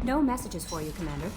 No messages for you, Commander.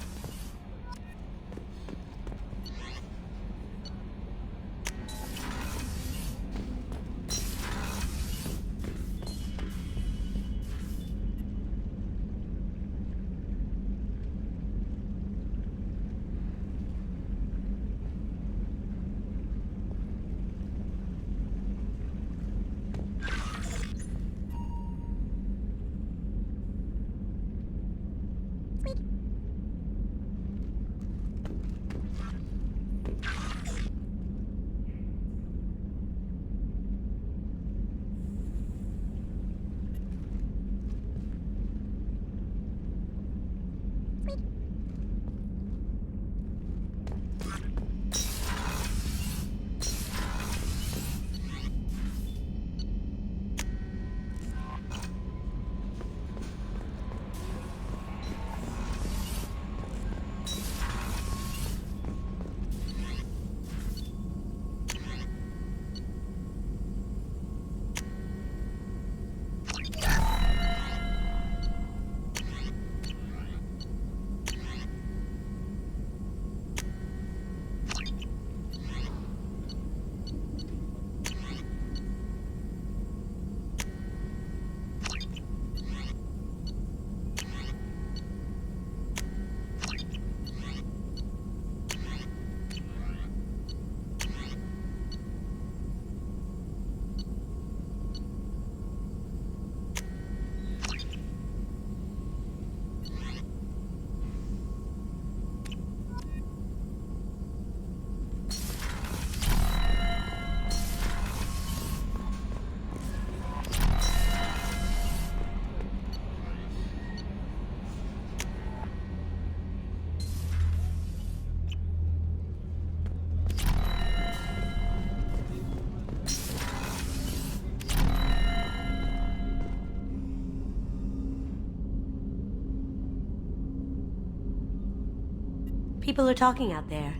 People are talking out there,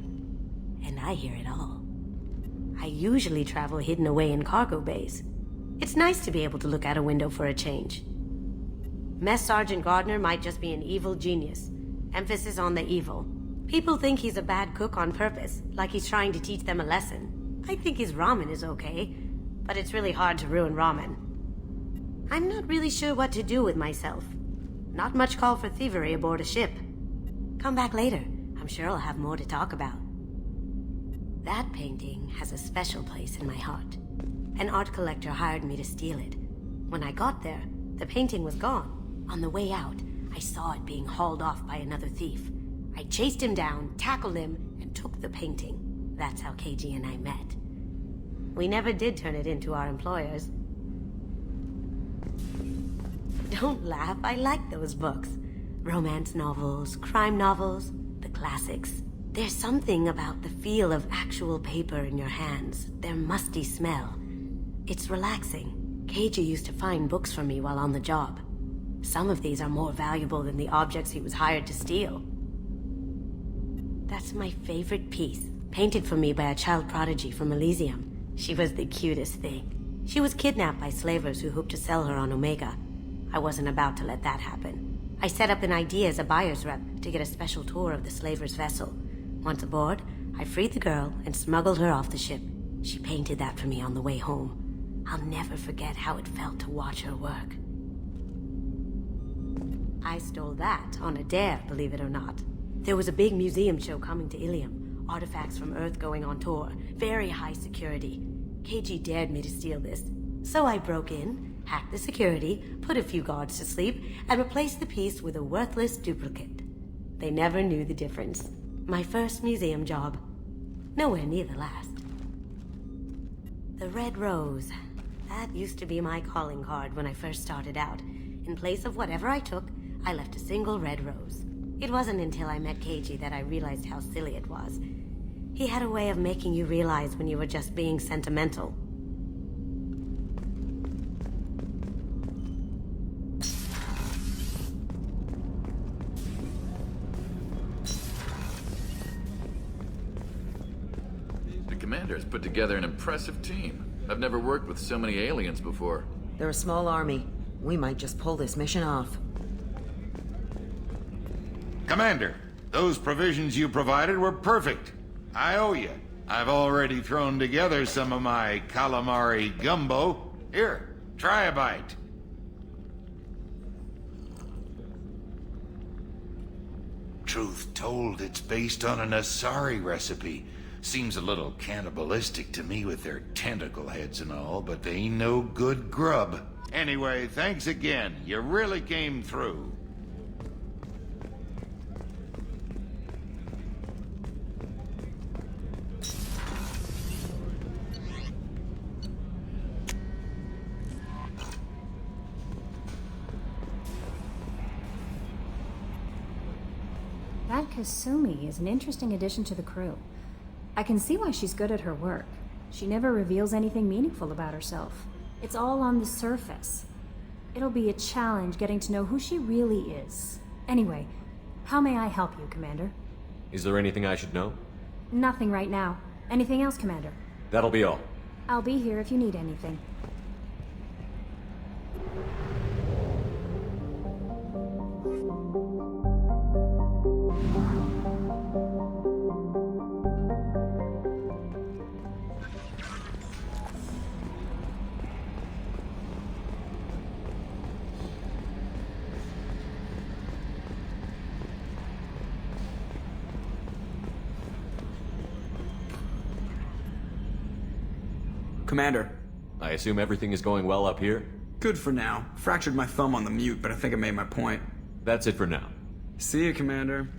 and I hear it all. I usually travel hidden away in cargo bays. It's nice to be able to look out a window for a change. Mess Sergeant Gardner might just be an evil genius. Emphasis on the evil. People think he's a bad cook on purpose, like he's trying to teach them a lesson. I think his ramen is okay, but it's really hard to ruin ramen. I'm not really sure what to do with myself. Not much call for thievery aboard a ship. Come back later. I'm sure I'll have more to talk about. That painting has a special place in my heart. An art collector hired me to steal it. When I got there, the painting was gone. On the way out, I saw it being hauled off by another thief. I chased him down, tackled him, and took the painting. That's how KG and I met. We never did turn it into our employers. Don't laugh, I like those books. Romance novels, crime novels, the classics. There's something about the feel of actual paper in your hands, their musty smell. It's relaxing. KG used to find books for me while on the job. Some of these are more valuable than the objects he was hired to steal. That's my favorite piece, painted for me by a child prodigy from Elysium. She was the cutest thing. She was kidnapped by slavers who hoped to sell her on Omega. I wasn't about to let that happen. I set up an idea as a buyer's rep to get a special tour of the slaver's vessel. Once aboard, I freed the girl and smuggled her off the ship. She painted that for me on the way home. I'll never forget how it felt to watch her work. I stole that on a dare, believe it or not. There was a big museum show coming to Ilium. Artifacts from Earth going on tour. Very high security. KG dared me to steal this. So I broke in, hacked the security, put a few guards to sleep, and replaced the piece with a worthless duplicate. They never knew the difference. My first museum job. Nowhere near the last. The Red Rose. That used to be my calling card when I first started out. In place of whatever I took, I left a single red rose. It wasn't until I met KG that I realized how silly it was. He had a way of making you realize when you were just being sentimental. The Commander's put together an impressive team. I've never worked with so many aliens before. They're a small army. We might just pull this mission off. Commander, those provisions you provided were perfect. I owe you. I've already thrown together some of my calamari gumbo. Here, try a bite. Truth told, it's based on an Asari recipe. Seems a little cannibalistic to me with their tentacle heads and all, but they ain't no good grub. Anyway, thanks again. You really came through. That Kasumi is an interesting addition to the crew. I can see why she's good at her work. She never reveals anything meaningful about herself. It's all on the surface. It'll be a challenge getting to know who she really is. Anyway, how may I help you, Commander? Is there anything I should know? Nothing right now. Anything else, Commander? That'll be all. I'll be here if you need anything. Commander. I assume everything is going well up here? Good for now. Fractured my thumb on the mute, but I think I made my point. That's it for now. See you, Commander.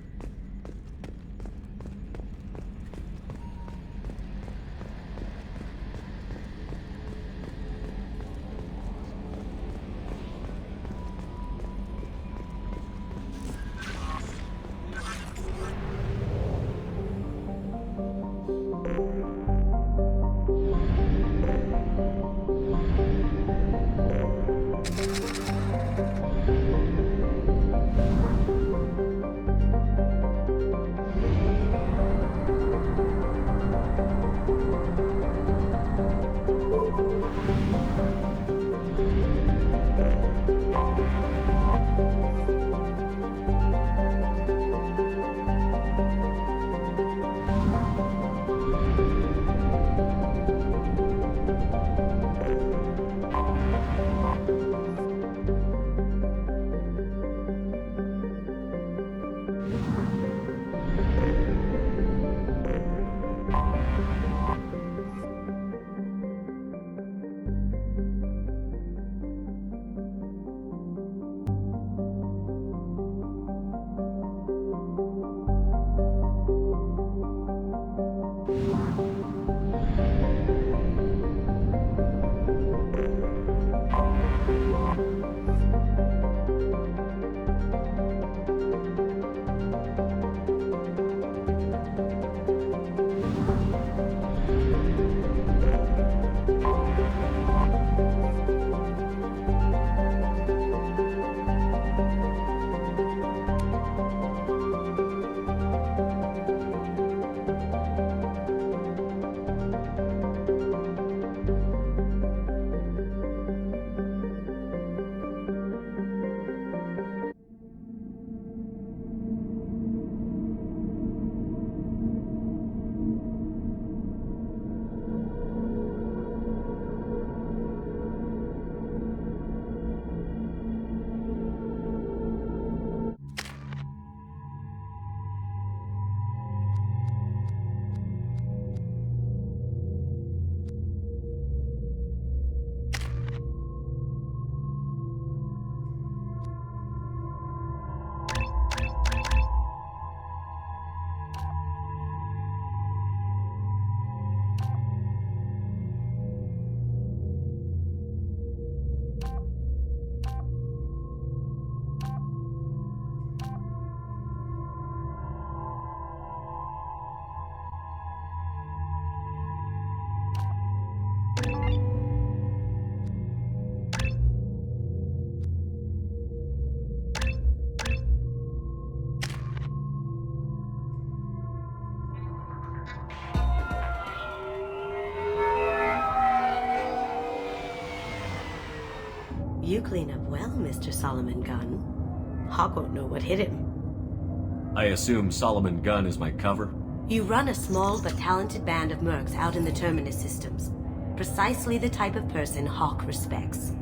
You clean up well, Mr. Solomon Gunn. Hawk won't know what hit him. I assume Solomon Gunn is my cover? You run a small but talented band of mercs out in the Terminus systems. Precisely the type of person Hawk respects.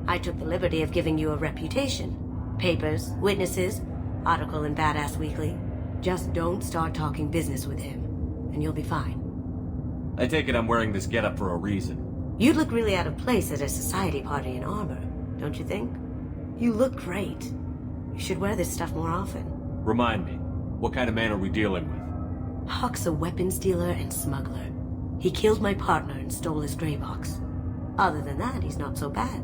I took the liberty of giving you a reputation. Papers, witnesses, article in Badass Weekly. Just don't start talking business with him, and you'll be fine. I take it I'm wearing this getup for a reason. You'd look really out of place at a society party in armor, don't you think? You look great. You should wear this stuff more often. Remind me, what kind of man are we dealing with? Hawk's a weapons dealer and smuggler. He killed my partner and stole his gray box. Other than that, he's not so bad.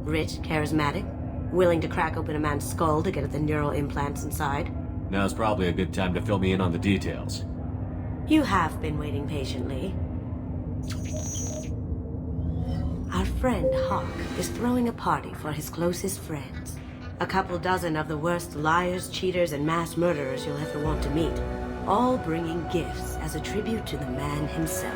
Rich, charismatic, willing to crack open a man's skull to get at the neural implants inside. Now's probably a good time to fill me in on the details. You have been waiting patiently. Our friend Hawk is throwing a party for his closest friends. A couple dozen of the worst liars, cheaters, and mass murderers you'll ever want to meet. All bringing gifts as a tribute to the man himself.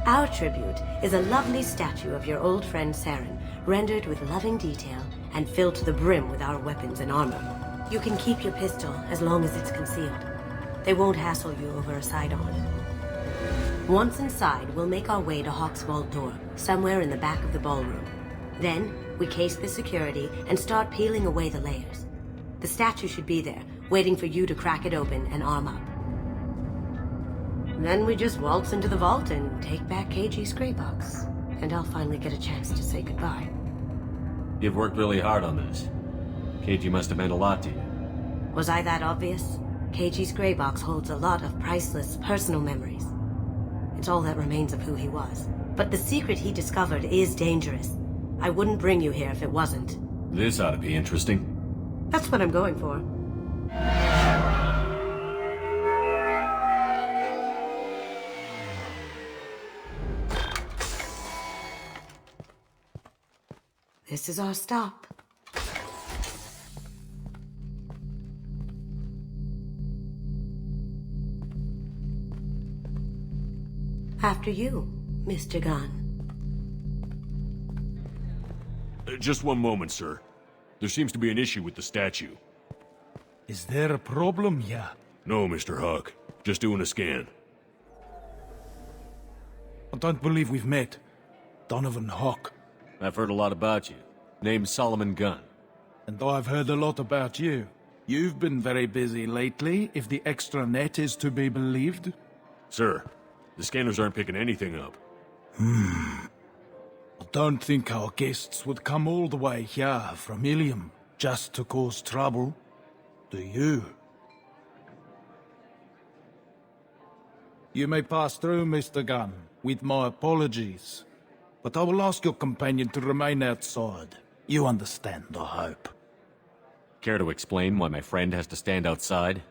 Our tribute is a lovely statue of your old friend Saren, rendered with loving detail and filled to the brim with our weapons and armor. You can keep your pistol as long as it's concealed. They won't hassle you over a side-on. Once inside, we'll make our way to Hawk's vault door, somewhere in the back of the ballroom. Then, we case the security and start peeling away the layers. The statue should be there, waiting for you to crack it open and arm up. Then we just waltz into the vault and take back KG's gray box. And I'll finally get a chance to say goodbye. You've worked really hard on this. KG must have meant a lot to you. Was I that obvious? KG's gray box holds a lot of priceless personal memories. It's all that remains of who he was. But the secret he discovered is dangerous. I wouldn't bring you here if it wasn't. This ought to be interesting. That's what I'm going for. This is our stop. After you, Mr. Gunn. Just one moment, sir. There seems to be an issue with the statue. Is there a problem here? No, Mr. Hawk. Just doing a scan. I don't believe we've met. Donovan Hawk. I've heard a lot about you. Name's Solomon Gunn. And I've heard a lot about you. You've been very busy lately, if the extranet is to be believed. Sir, the scanners aren't picking anything up. I don't think our guests would come all the way here from Ilium just to cause trouble. Do you? You may pass through, Mr. Gunn, with my apologies. But I will ask your companion to remain outside. You understand, I hope. Care to explain why my friend has to stand outside?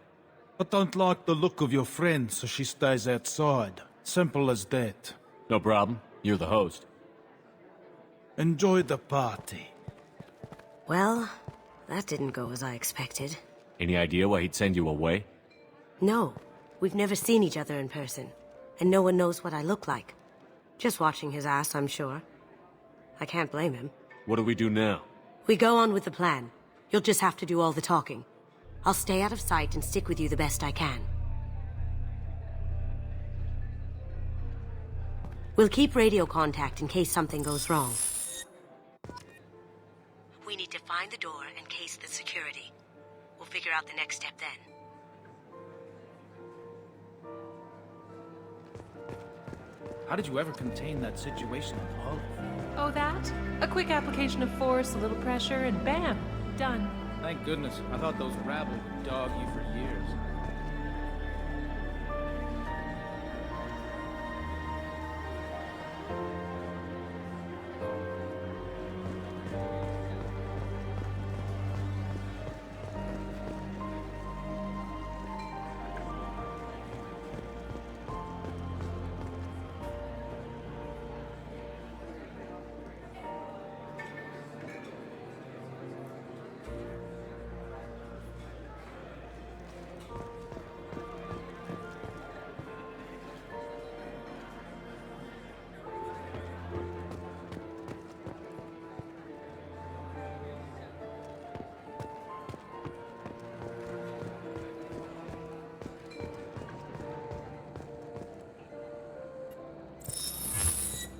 I don't like the look of your friend, so she stays outside. Simple as that. No problem. You're the host. Enjoy the party. Well, that didn't go as I expected. Any idea why he'd send you away? No, we've never seen each other in person, and no one knows what I look like. Just watching his ass, I'm sure. I can't blame him. What do we do now? We go on with the plan. You'll just have to do all the talking. I'll stay out of sight and stick with you the best I can. We'll keep radio contact in case something goes wrong. We need to find the door and case the security. We'll figure out the next step then. How did you ever contain that situation at all? Oh, that? A quick application of force, a little pressure, and bam! Done. Thank goodness. I thought those rabble would dog you for years.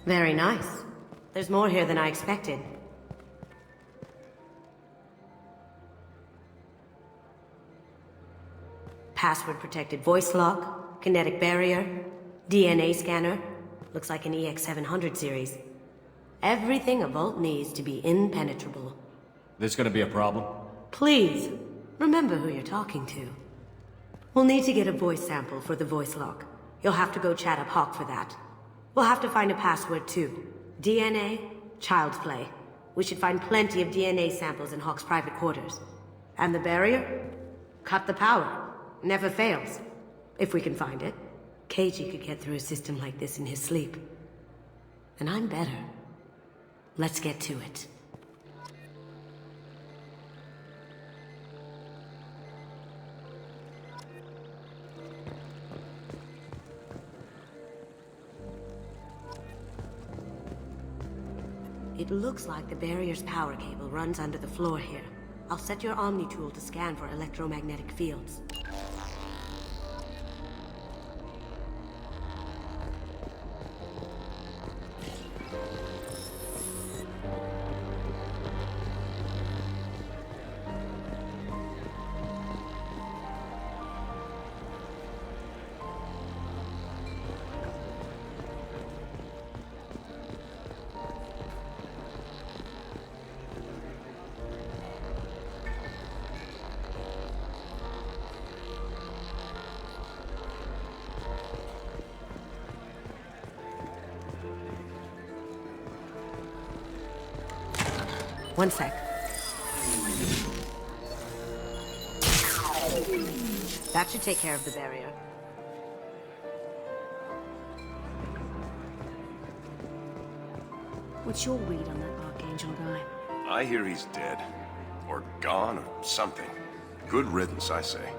Very nice. There's more here than I expected. Password-protected voice lock, kinetic barrier, DNA scanner. Looks like an EX700 series. Everything a vault needs to be impenetrable. This gonna be a problem? Please, remember who you're talking to. We'll need to get a voice sample for the voice lock. You'll have to go chat up Hawk for that. We'll have to find a password too. DNA, child's play. We should find plenty of DNA samples in Hawk's private quarters. And the barrier? Cut the power. Never fails. If we can find it. Keiji could get through a system like this in his sleep. And I'm better. Let's get to it. It looks like the barrier's power cable runs under the floor here. I'll set your Omni tool to scan for electromagnetic fields. One sec. That should take care of the barrier. What's your read on that Archangel guy? I hear he's dead. Or gone, or something. Good riddance, I say.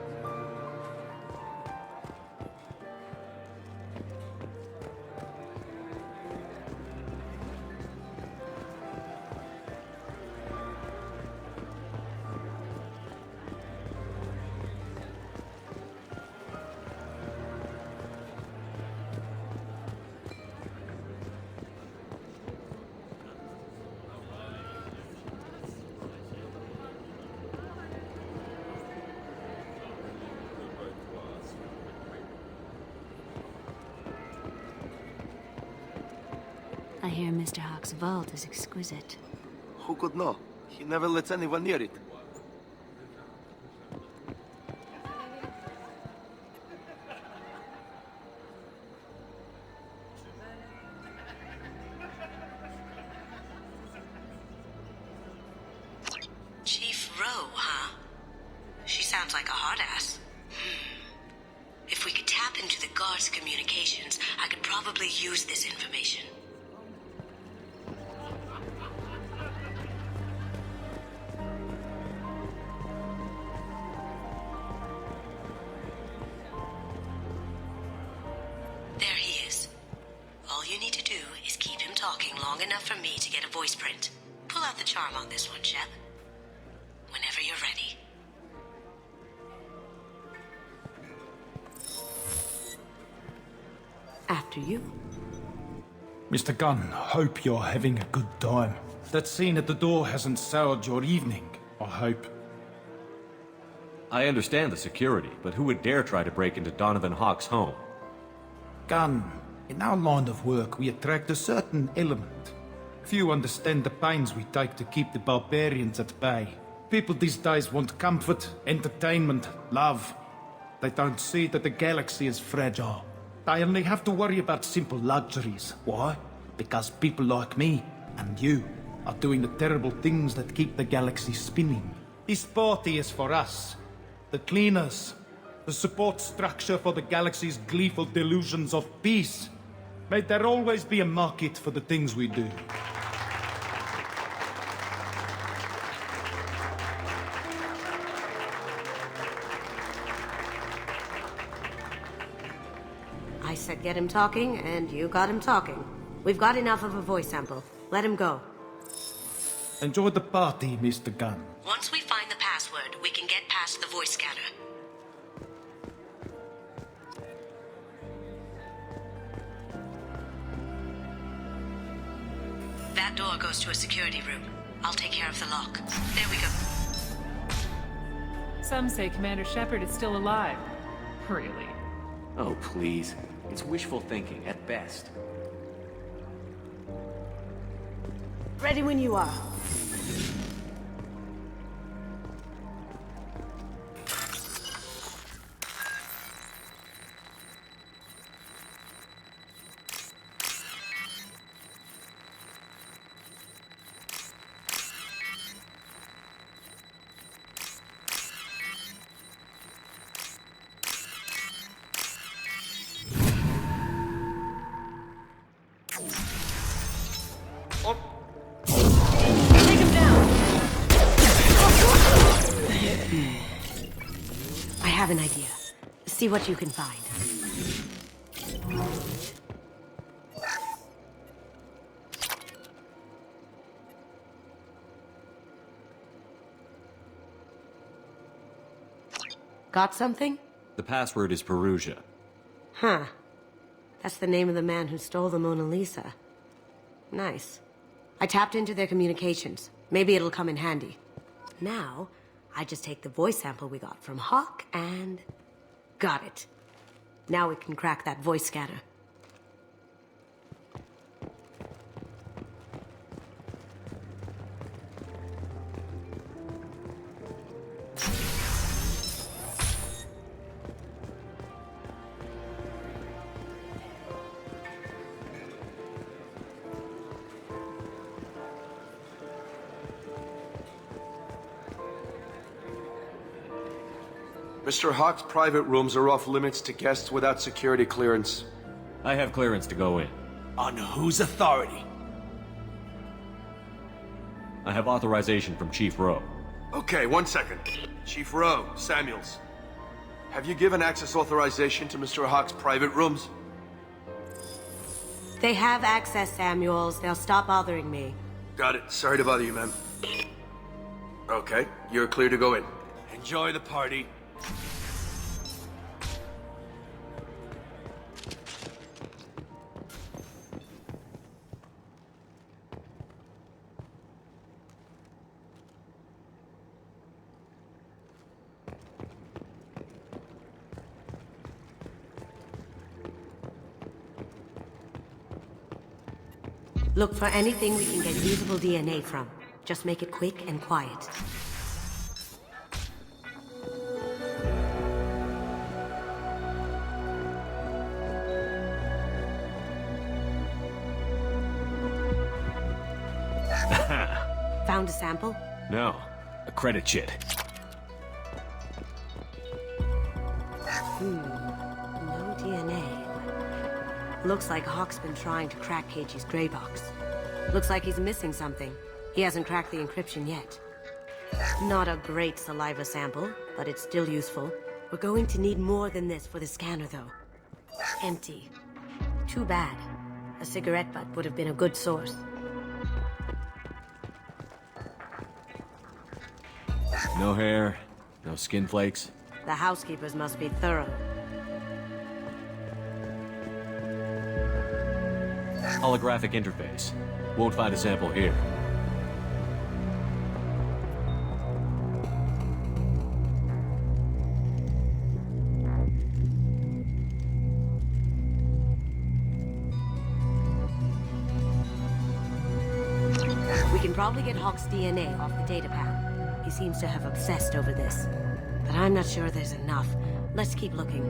I hear Mr. Hawk's vault is exquisite. Who could know? He never lets anyone near it. Chief Rowe, huh? She sounds like a hard ass. If we could tap into the guard's communications, I could probably use this information. There he is. All you need to do is keep him talking long enough for me to get a voice print. Pull out the charm on this one, Shep. Whenever you're ready. After you. Mr. Gunn, hope you're having a good time. That scene at the door hasn't soured your evening, I hope. I understand the security, but who would dare try to break into Donovan Hawk's home? Gunn, in our line of work, we attract a certain element. Few understand the pains we take to keep the barbarians at bay. People these days want comfort, entertainment, love. They don't see that the galaxy is fragile. They only have to worry about simple luxuries. Why? Because people like me and you are doing the terrible things that keep the galaxy spinning. This party is for us, the cleaners, the support structure for the galaxy's gleeful delusions of peace. May there always be a market for the things we do. I said get him talking, and you got him talking. We've got enough of a voice sample. Let him go. Enjoy the party, Mr. Gunn. Once we find the password, we can get past the voice scanner. That door goes to a security room. I'll take care of the lock. There we go. Some say Commander Shepard is still alive. Really? Oh, please. It's wishful thinking at best. Ready when you are. I have an idea. See what you can find. Got something? The password is Perugia. Huh. That's the name of the man who stole the Mona Lisa. Nice. I tapped into their communications. Maybe it'll come in handy. Now, I just take the voice sample we got from Hawk and... got it. Now we can crack that voice scanner. Mr. Hawk's private rooms are off limits to guests without security clearance. I have clearance to go in. On whose authority? I have authorization from Chief Rowe. Okay, 1 second. Chief Rowe, Samuels. Have you given access authorization to Mr. Hawk's private rooms? They have access, Samuels. They'll stop bothering me. Got it. Sorry to bother you, ma'am. Okay, you're clear to go in. Enjoy the party. Look for anything we can get usable DNA from. Just make it quick and quiet. Found a sample? No. A credit chit. No DNA. Looks like Hawk's been trying to crack KG's gray box. Looks like he's missing something. He hasn't cracked the encryption yet. Not a great saliva sample, but it's still useful. We're going to need more than this for the scanner, though. Empty. Too bad. A cigarette butt would have been a good source. No hair, no skin flakes. The housekeepers must be thorough. Holographic interface. Won't find a sample here. We can probably get Hawk's DNA off the datapad. He seems to have obsessed over this. But I'm not sure there's enough. Let's keep looking.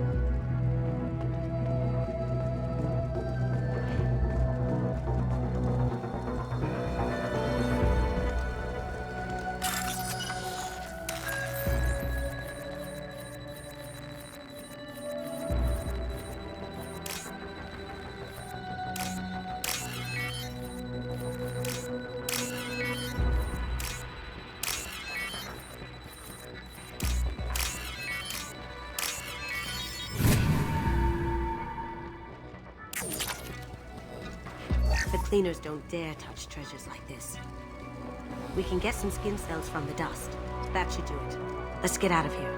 The cleaners don't dare touch treasures like this. We can get some skin cells from the dust. That should do it. Let's get out of here.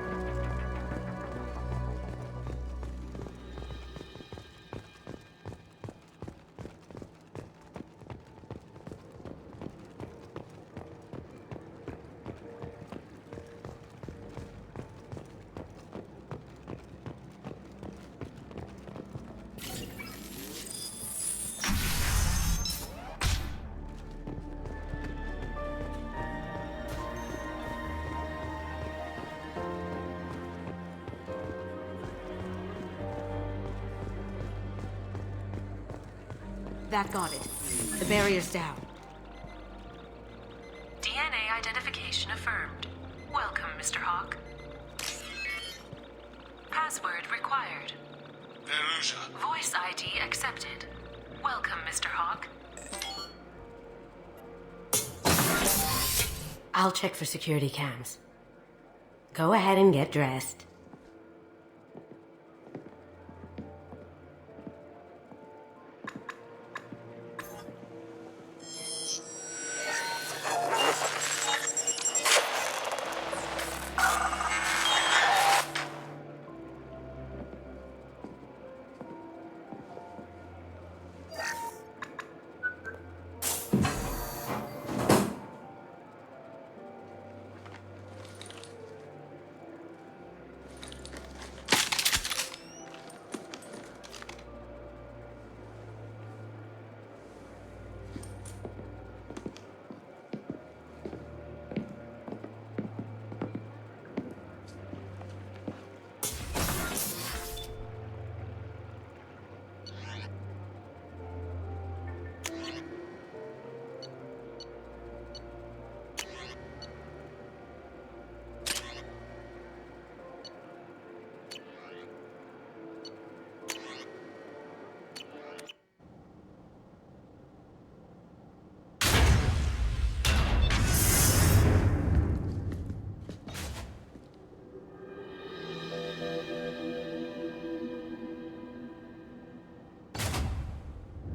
That got it. The barrier's down. DNA identification affirmed. Welcome, Mr. Hawk. Password required. Veruza. Voice ID accepted. Welcome, Mr. Hawk. I'll check for security cams. Go ahead and get dressed.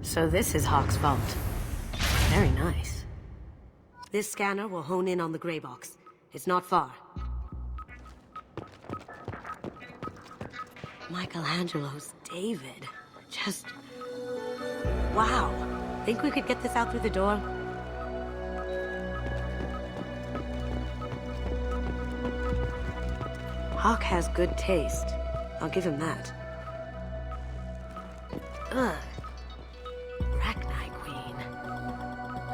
So this is Hawk's vault. Very nice. This scanner will hone in on the gray box. It's not far. Michelangelo's David. Just... wow. Think we could get this out through the door? Hawk has good taste. I'll give him that. Ugh.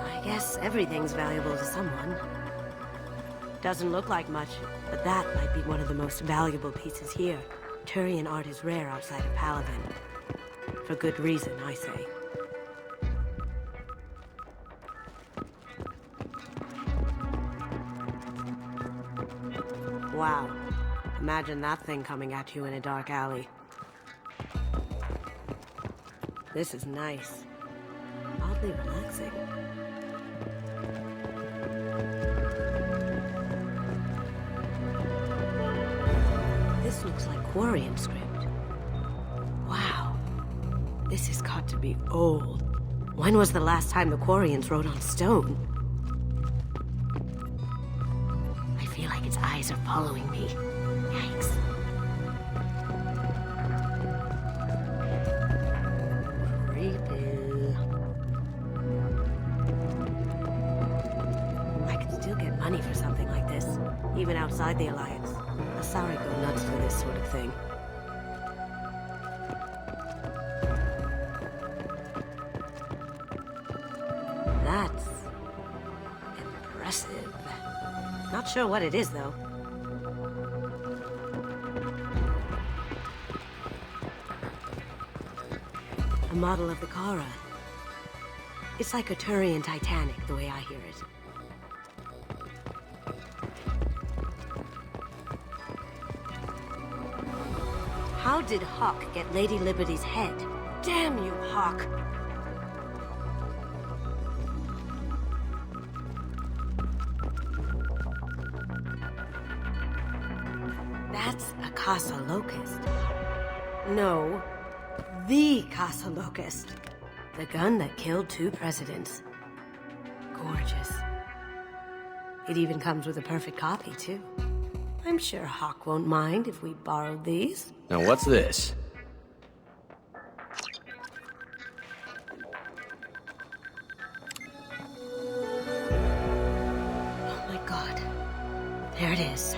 I guess everything's valuable to someone. Doesn't look like much, but that might be one of the most valuable pieces here. Turian art is rare outside of Paladin. For good reason, I say. Wow. Imagine that thing coming at you in a dark alley. This is nice. Oddly relaxing. This looks like Quarian script. Wow. This has got to be old. When was the last time the Quarians wrote on stone? I feel like its eyes are following me. Yikes. Creepy. I could still get money for something like this, even outside the Alliance. Asari go nuts for this sort of thing. That's... impressive. Not sure what it is, though. A model of the Kara. It's like a Turian Titanic, the way I hear it. How did Hawk get Lady Liberty's head? Damn you, Hawk! That's a Casa Locust. No, the Casa Locust. The gun that killed 2 presidents. Gorgeous. It even comes with a perfect copy, too. I'm sure Hawk won't mind if we borrowed these. Now what's this? Oh my god. There it is.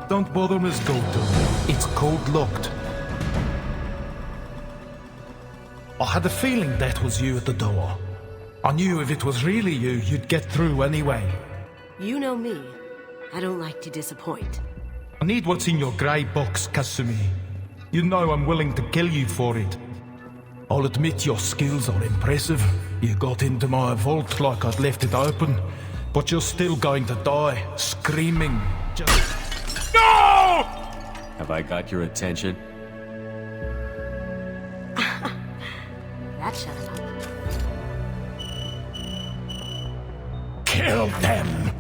Don't bother, Miss Goto. It's code-locked. I had a feeling that was you at the door. I knew if it was really you, you'd get through anyway. You know me. I don't like to disappoint. I need what's in your grey box, Kasumi. You know I'm willing to kill you for it. I'll admit your skills are impressive. You got into my vault like I'd left it open, but you're still going to die, screaming. No! Have I got your attention? That shut him up. Kill them!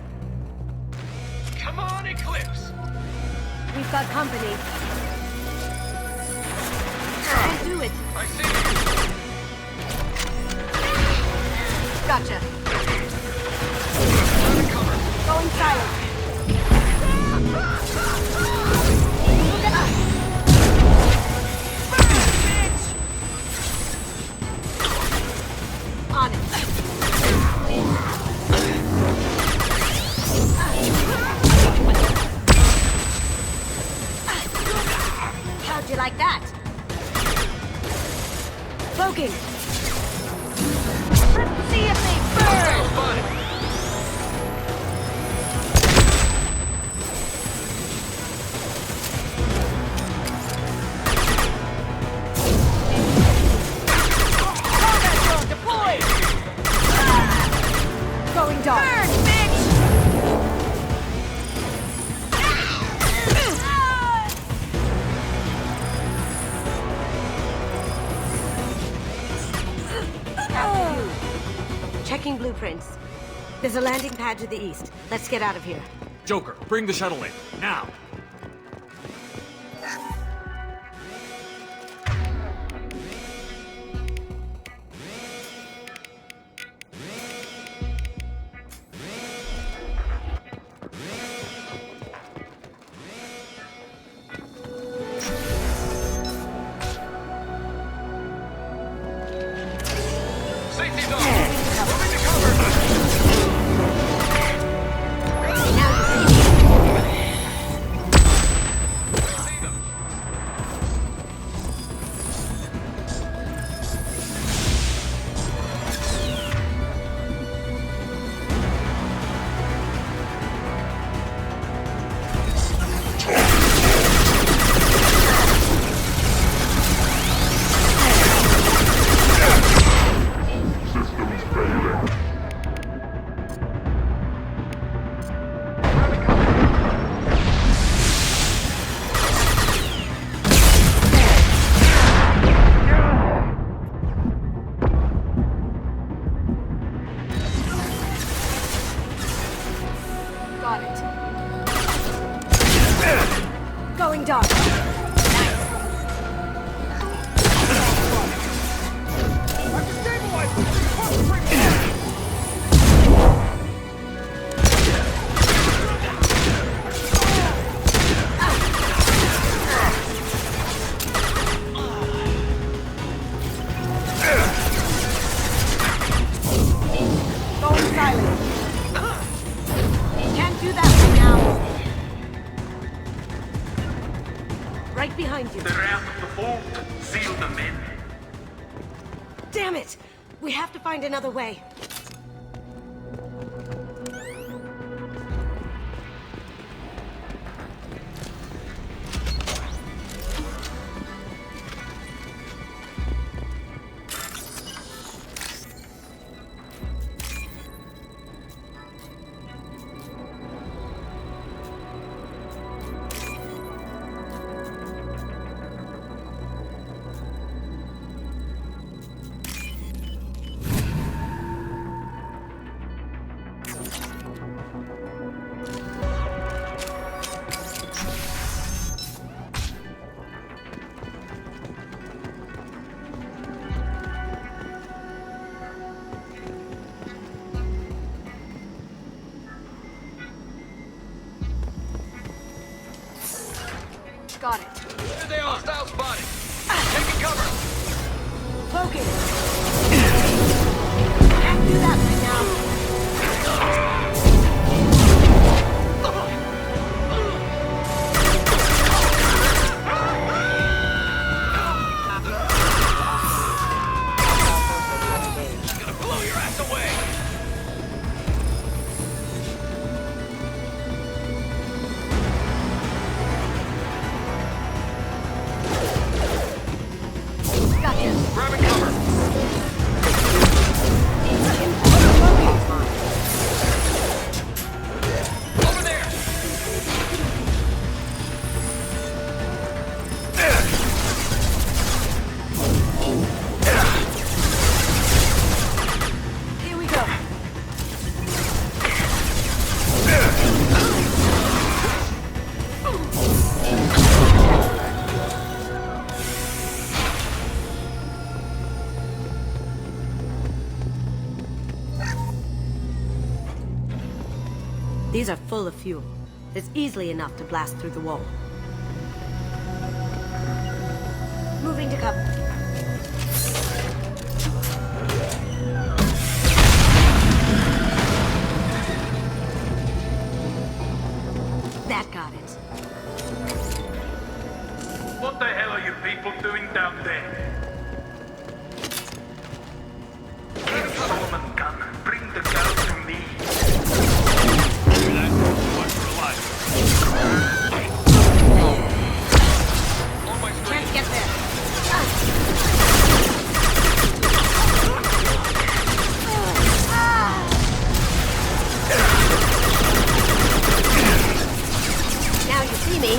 Come on, Eclipse! We've got company. I'll do it. I see Gotcha. Going silent. On it. How'd you like that? Poking. Let's see if they burn. Going dark. Burn, bitch! Checking blueprints. There's a landing pad to the east. Let's get out of here. Joker, bring the shuttle in. Now! Safety dog! Moving to cover! Got it. Going dark. Going silent. Can't do that right now. Right behind you. The wrath of the vault, seal the men. Damn it! We have to find another way. Got it. There they are! Hostile spotted! Taking cover! Poking. Can't do that right now. Gonna blow your ass away! These are full of fuel. It's easily enough to blast through the wall. Moving to cover. That got it. What the hell are you people doing down there? Get Solomon gun. Bring the girl to me. Can't get there. Now you see me.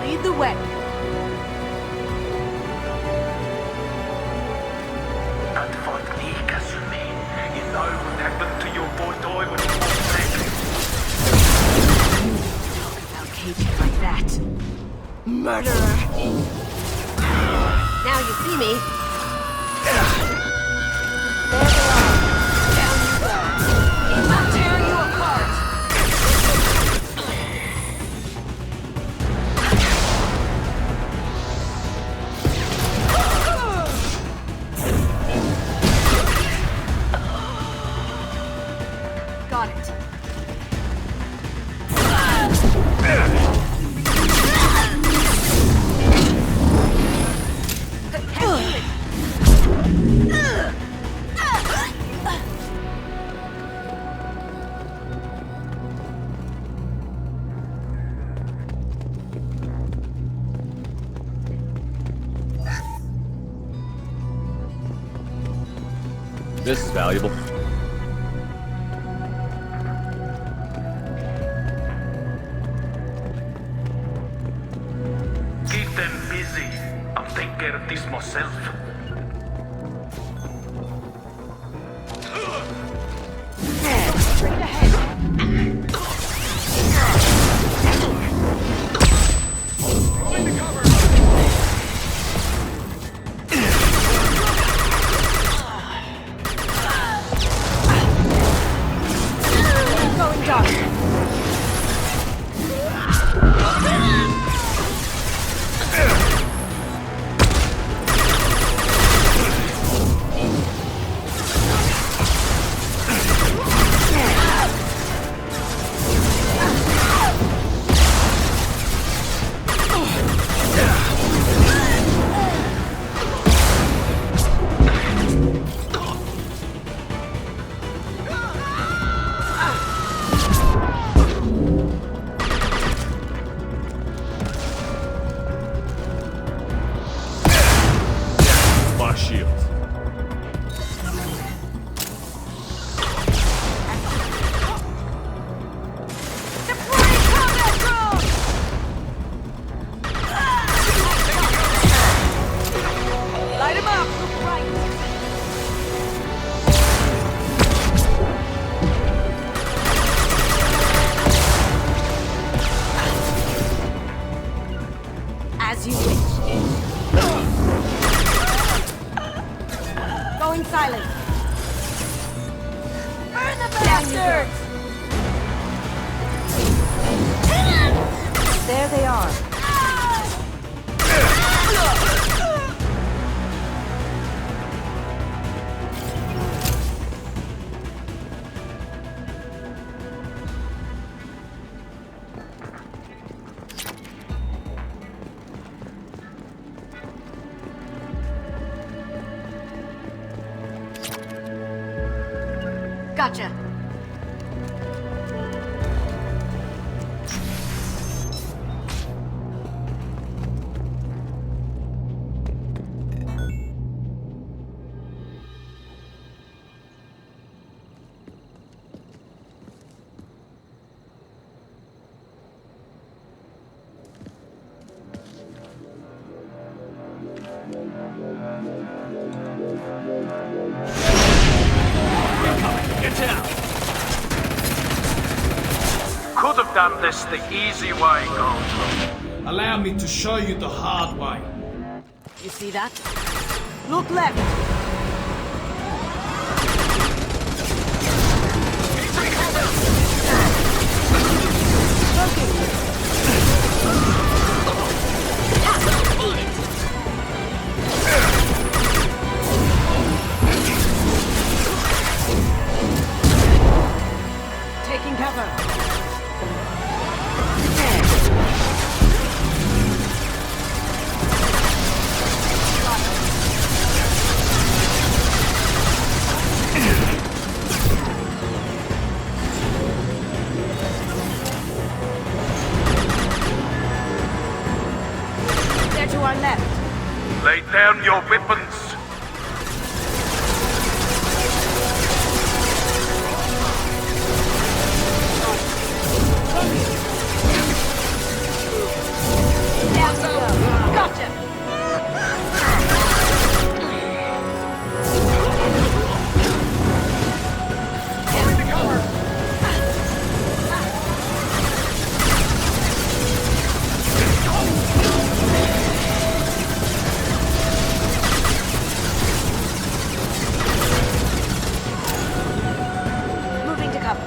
Lead the way. Don't fight me, Kasumi. You know what happened to your boy Toy when he was sick. Talk about KG like that. Murderer. Now you see me. There they are. Down you go. I'll tear you apart. Got it. This is valuable. Keep them busy. I'll take care of this myself. Straight ahead. Going dark. My shields. Deploying combat drone! Light him up! Look right! As you wish. Going silent. Burn the bastards! There they are. Gotcha. Get down! Could have done this the easy way, Goto. Allow me to show you the hard way. You see that? Look left! Taking cover. They're to our left. Lay down your weapons. Down you go. Gotcha! Moving to cover.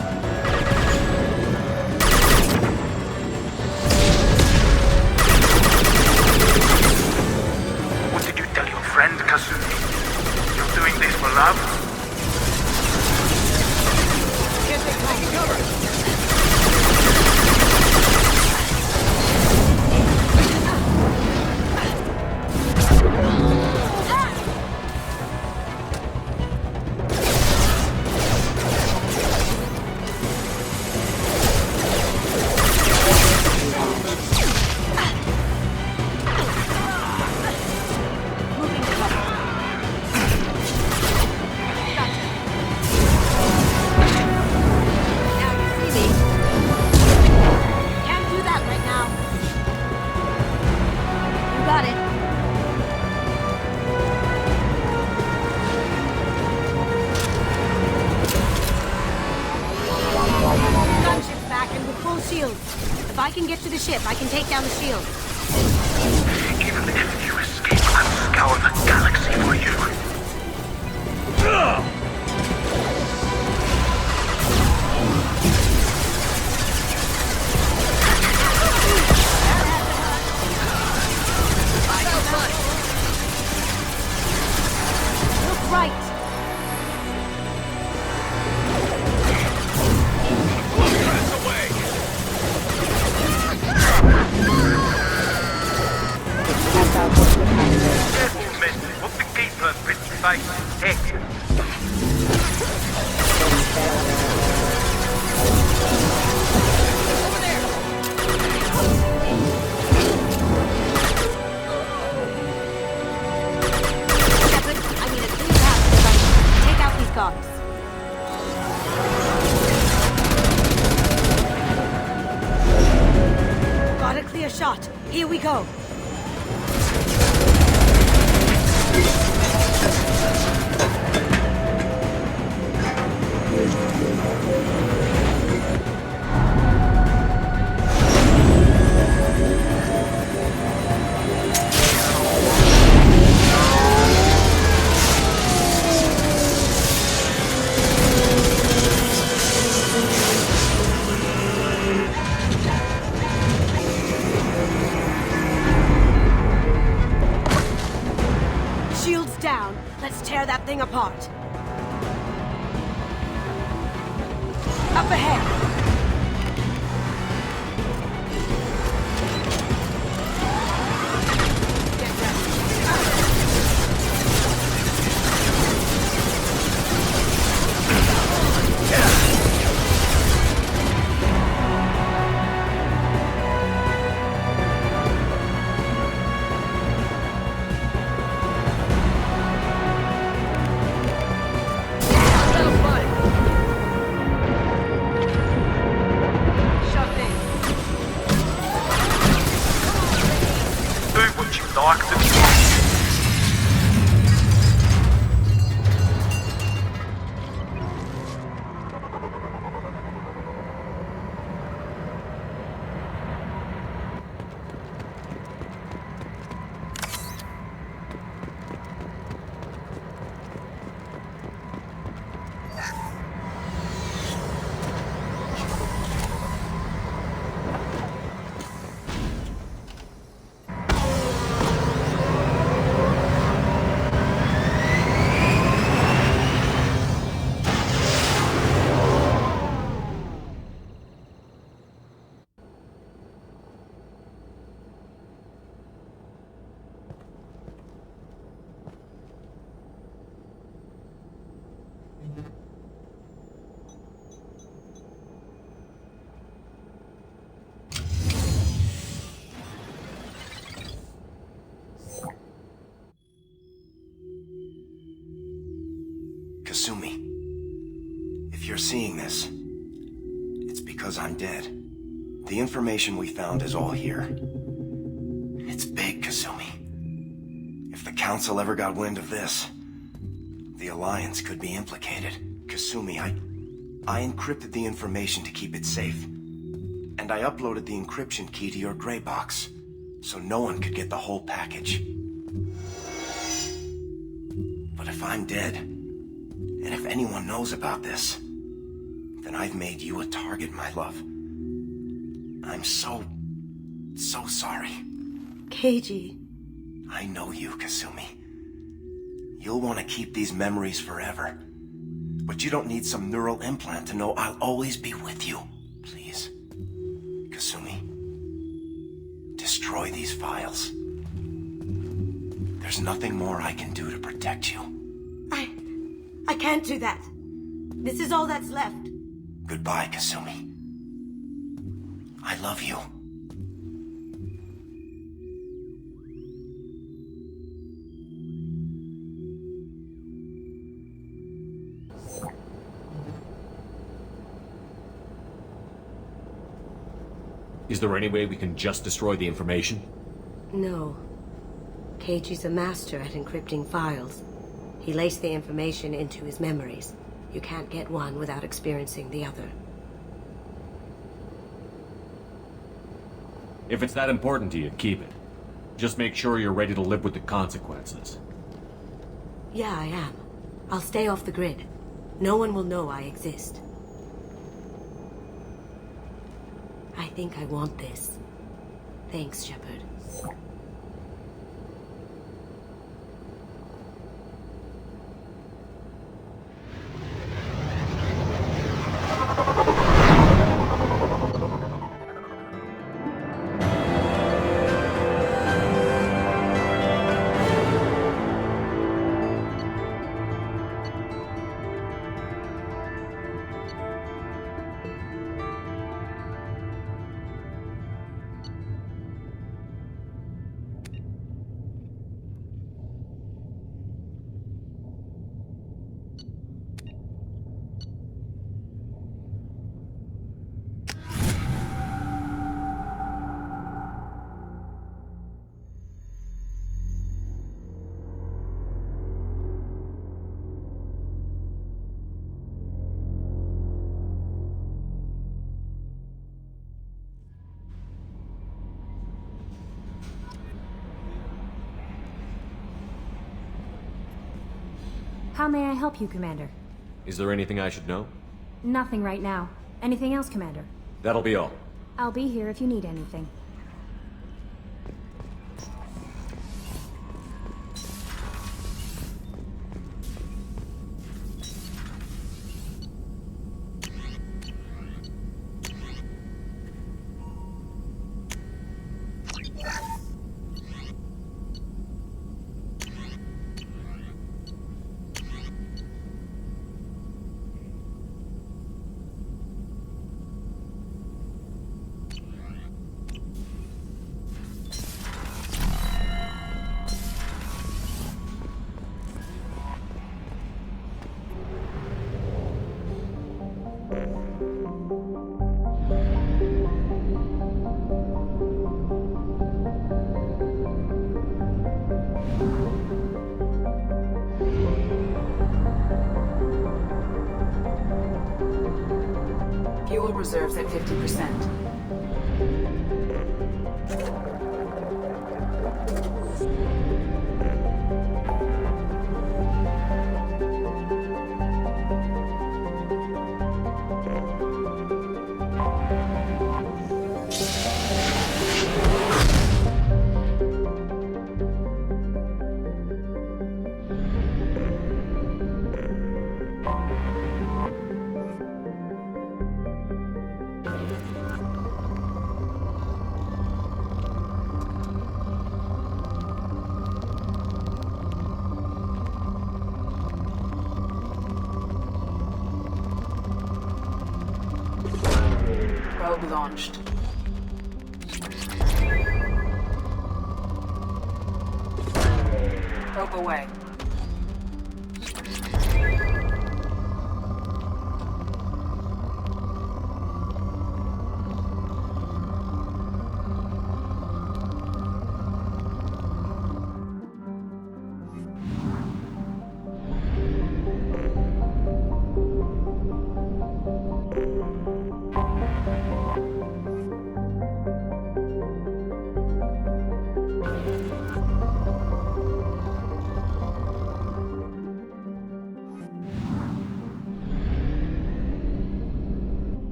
What did you tell your friend, Kasumi? You're doing this for love? Get the cover. Moving to cover. Gotcha. Now you see me. Can't do that right now. You got it. Gunship's back and with full shields. If I can get to the ship, I can take down the shield. Even if you escape, I'll scour the galaxy for you. Look right. Careful, men. What the keeper bit face heck. Shepard, I need a clear path to the bunker. Take out these guards. Got a clear shot. Here we go. Shields down. Let's tear that thing apart. Up ahead. Do what you like to do. Kasumi, if you're seeing this, it's because I'm dead. The information we found is all here. It's big, Kasumi. If the Council ever got wind of this, the Alliance could be implicated. Kasumi, I encrypted the information to keep it safe. And I uploaded the encryption key to your gray box, so no one could get the whole package. But if I'm dead, and if anyone knows about this, then I've made you a target, my love. I'm so sorry. Keiji. I know you, Kasumi. You'll want to keep these memories forever. But you don't need some neural implant to know I'll always be with you. Please. Kasumi. Destroy these files. There's nothing more I can do to protect you. I can't do that. This is all that's left. Goodbye, Kasumi. I love you. Is there any way we can just destroy the information? No. Keiji's a master at encrypting files. He laced the information into his memories. You can't get one without experiencing the other. If it's that important to you, keep it. Just make sure you're ready to live with the consequences. Yeah, I am. I'll stay off the grid. No one will know I exist. I think I want this. Thanks, Shepard. How may I help you, Commander? Is there anything I should know? Nothing right now. Anything else, Commander? That'll be all. I'll be here if you need anything. Fuel reserves at 50%. Probe launched. Probe away.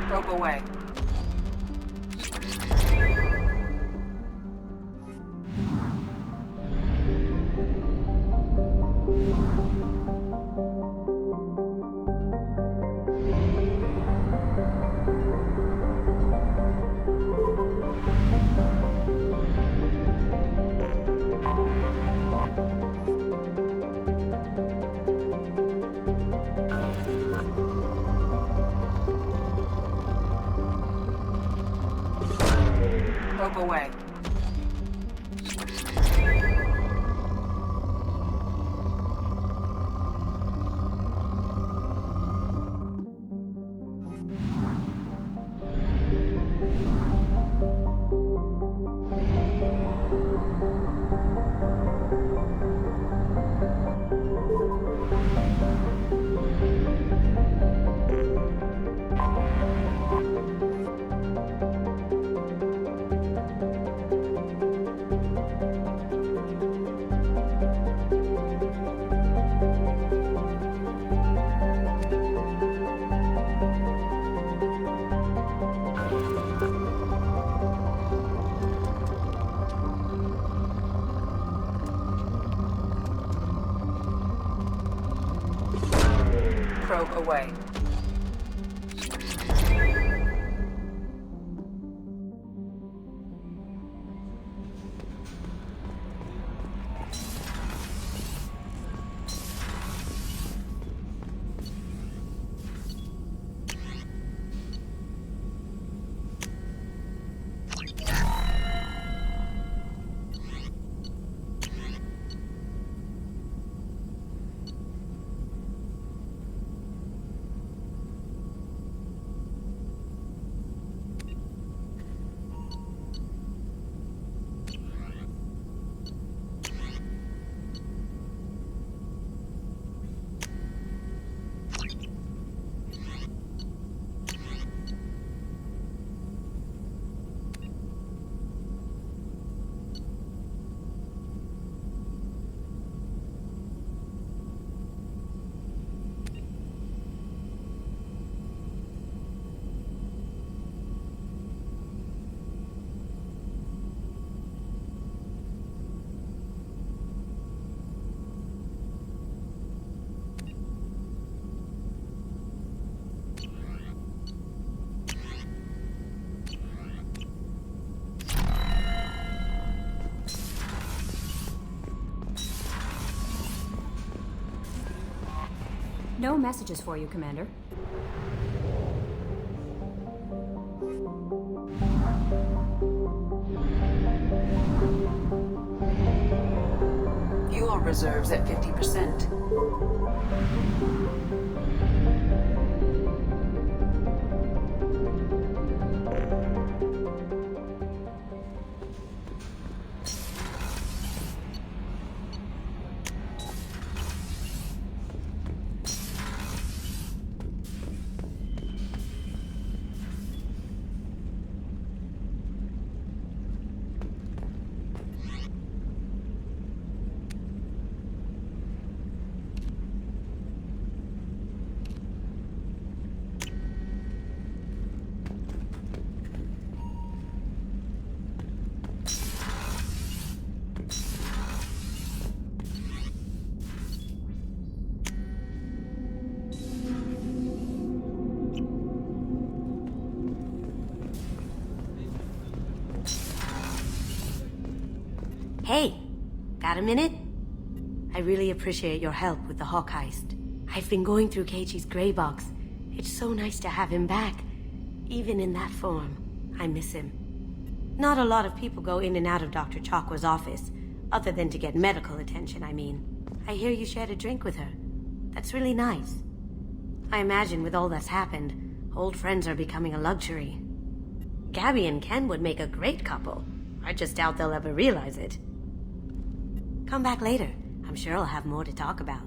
Probe away. Probe away. Probe away. No messages for you, Commander. Fuel reserves at 50%. Hey, got a minute? I really appreciate your help with the Hawk heist. I've been going through Keiichi's gray box. It's so nice to have him back, even in that form. I miss him. Not a lot of people go in and out of Dr. Chakwa's office, other than to get medical attention, I mean. I hear you shared a drink with her. That's really nice. I imagine with all that's happened, old friends are becoming a luxury. Gabby and Ken would make a great couple. I just doubt they'll ever realize it. Come back later. I'm sure I'll have more to talk about.